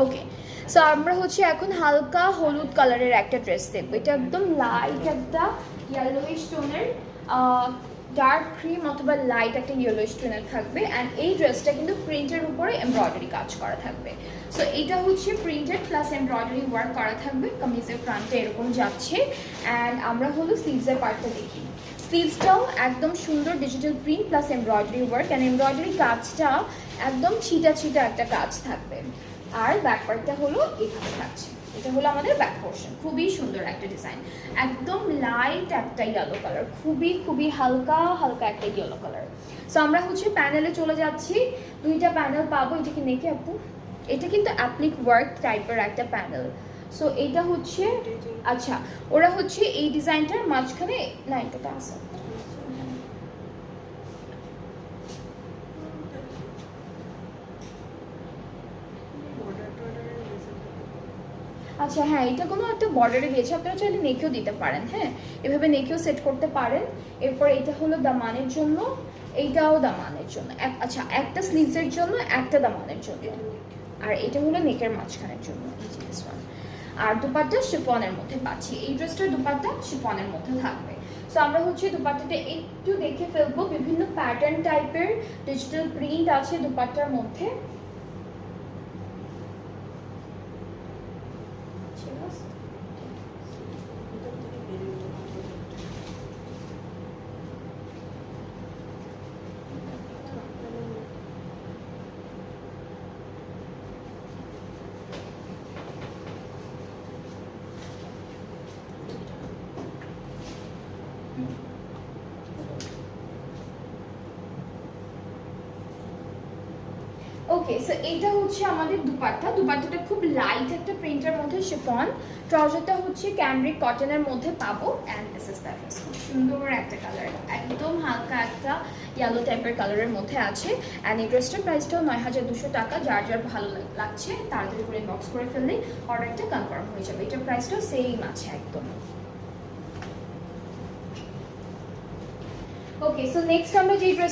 ওকে, so আমরা হচ্ছে এখন হালকা হলুদ কালারের একটা ড্রেস দেখবো। এটা একদম লাইট একটা ইয়েলোইশ টোনের, ডার্ক ক্রিম অথবা লাইট একটা ইয়েলোইশ টোনের থাকবে। অ্যান্ড এই ড্রেসটা কিন্তু প্রিন্টের উপরে এমব্রয়ডারি কাজ করা থাকবে। সো এটা হচ্ছে প্রিন্টেড প্লাস এমব্রয়ডারি ওয়ার্ক করা থাকবে, কামিজের ফ্রন্টে এরকম যাচ্ছে। অ্যান্ড আমরা হলো স্লিভসের পার্টটা দেখি। স্লিভসটাও একদম সুন্দর digital print plus embroidery work, and embroidery কাজটা একদম ছিটা ছিটা একটা কাজ থাকবে। আর ব্যাক পার্টটা হলো এখানে থাকছে, এটা হলো আমাদের ব্যাক পোর্শন। খুবই সুন্দর একটা ডিজাইন, একদম লাইট একটা ইয়েলো কালার, খুবই খুবই হালকা হালকা একটা ইয়েলো কালার। সো আমরা হচ্ছে প্যানেলে চলে যাচ্ছি, দুইটা প্যানেল পাবো। এটা কি নেকে আপু? এটা কিন্তু অ্যাপ্লিক ওয়ার্ক টাইপের একটা প্যানেল। সো এইটা হচ্ছে, আচ্ছা ওরা হচ্ছে এই ডিজাইনটার মাঝখানে না, এটা আছে। আচ্ছা হ্যাঁ, এটা কোনো একটা বর্ডারে দিয়েছে, আপনারা চাইলে নেকেও দিতে পারেন। হ্যাঁ, এভাবে নেকেও সেট করতে পারেন। এরপর এটা হলো দামানের জন্য, এইটাও দামানের জন্য। আচ্ছা, একটা স্লিভসের জন্য, একটা দামানের জন্য, আর এটা হলো নেকের মাঝখানের জন্য। এই যে this one। আর দুপাট্টা শিফনের মধ্যে পাচ্ছি, এই ড্রেসটার দুপাট্টা শিফনের মধ্যে থাকবে। সো আমরা হচ্ছে দুপাট্টাটা একটু দেখে ফেলবো। বিভিন্ন প্যাটার্ন টাইপের ডিজিটাল প্রিন্ট আছে দুপাট্টার মধ্যে। ওকে, সো এইটা হচ্ছে আমাদের দুপাট্টা। দুপাট্টাটা খুব লাইট একটা প্রিন্টের মধ্যে শিফন। ট্রাউজারটা হচ্ছে ক্যামব্রিক কটনের মধ্যে পাবো। অ্যান্ড দিস ইজ দ্যাট, খুব সুন্দর একটা কালার, একদম হালকা একটা ইয়েলো টাইপের কালারের মধ্যে আছে। অ্যান্ড এই ড্রেসটার প্রাইসটাও ৯,২০০ টাকা। যার যার ভালো লাগছে তাড়াতাড়ি করে ইনবক্স করে ফেললেই অর্ডারটা কনফার্ম হয়ে যাবে। এটার প্রাইসটাও সেম আছে একদম। ওকে, সো নেক্সট আমরা যে ড্রেস